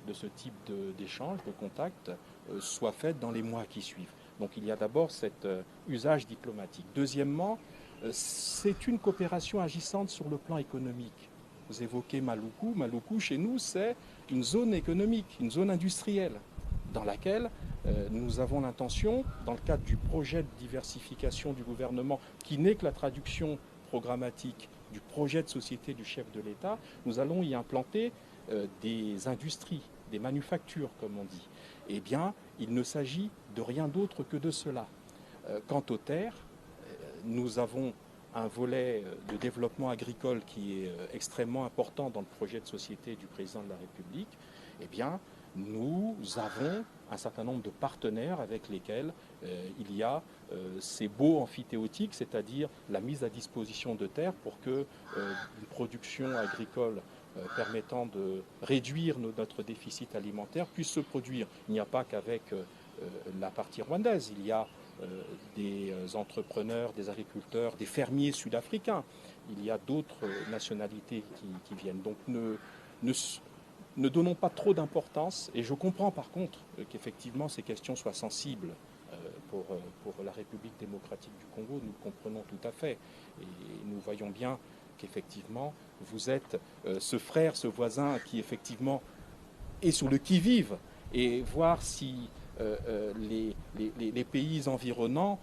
de ce type d'échange, de contact, soit faite dans les mois qui suivent. Donc il y a d'abord cet usage diplomatique. Deuxièmement, c'est une coopération agissante sur le plan économique. Vous évoquez Maluku. Maluku, chez nous, c'est une zone économique, une zone industrielle, dans laquelle nous avons l'intention, dans le cadre du projet de diversification du gouvernement, qui n'est que la traduction programmatique du projet de société du chef de l'État, nous allons y implanter des industries, des manufactures, comme on dit. Eh bien, il ne s'agit de rien d'autre que de cela. Quant aux terres, nous avons un volet de développement agricole qui est extrêmement important dans le projet de société du président de la République. Eh bien, nous avons un certain nombre de partenaires avec lesquels il y a ces baux amphithéotiques, c'est-à-dire la mise à disposition de terres pour que une production agricole permettant de réduire notre déficit alimentaire puisse se produire. Il n'y a pas qu'avec la partie rwandaise, il y a des entrepreneurs, des agriculteurs, des fermiers sud-africains. Il y a d'autres nationalités qui viennent. Donc ne donnons pas trop d'importance. Et je comprends par contre qu'effectivement ces questions soient sensibles pour la République démocratique du Congo. Nous le comprenons tout à fait. Et nous voyons bien qu'effectivement vous êtes ce frère, ce voisin qui effectivement est sur le qui-vive et voir si les pays environnants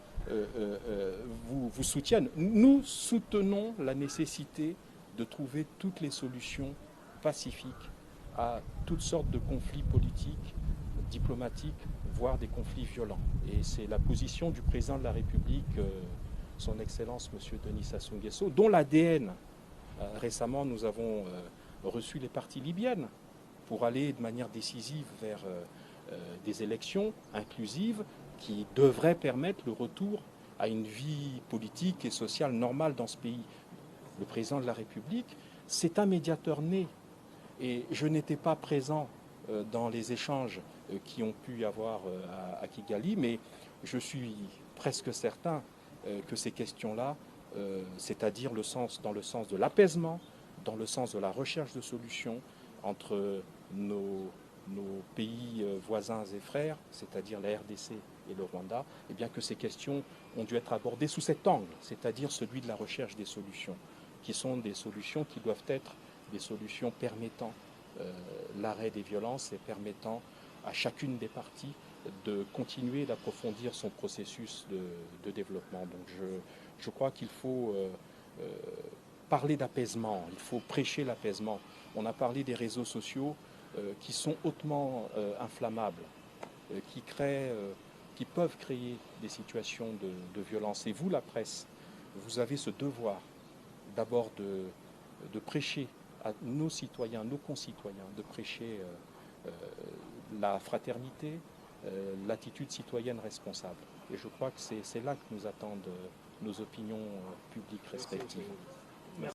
vous soutiennent. Nous soutenons la nécessité de trouver toutes les solutions pacifiques à toutes sortes de conflits politiques, diplomatiques, voire des conflits violents. Et c'est la position du président de la République, son Excellence M. Denis Sassou Nguesso, dont l'ADN, récemment nous avons reçu les parties libyennes pour aller de manière décisive vers des élections inclusives qui devraient permettre le retour à une vie politique et sociale normale dans ce pays. Le président de la République, c'est un médiateur né. Et je n'étais pas présent dans les échanges qui ont pu y avoir à Kigali, mais je suis presque certain que ces questions-là, c'est-à-dire dans le sens de l'apaisement, dans le sens de la recherche de solutions entre nos pays voisins et frères, c'est-à-dire la RDC et le Rwanda, et bien que ces questions ont dû être abordées sous cet angle, c'est-à-dire celui de la recherche des solutions, qui sont des solutions qui doivent être des solutions permettant l'arrêt des violences et permettant à chacune des parties de continuer d'approfondir son processus de développement. Donc je crois qu'il faut parler d'apaisement, il faut prêcher l'apaisement. On a parlé des réseaux sociaux qui sont hautement inflammables, qui peuvent créer des situations de violence. Et vous, la presse, vous avez ce devoir d'abord de prêcher à nos citoyens, nos concitoyens, de prêcher la fraternité, l'attitude citoyenne responsable. Et je crois que c'est là que nous attendent nos opinions publiques respectives.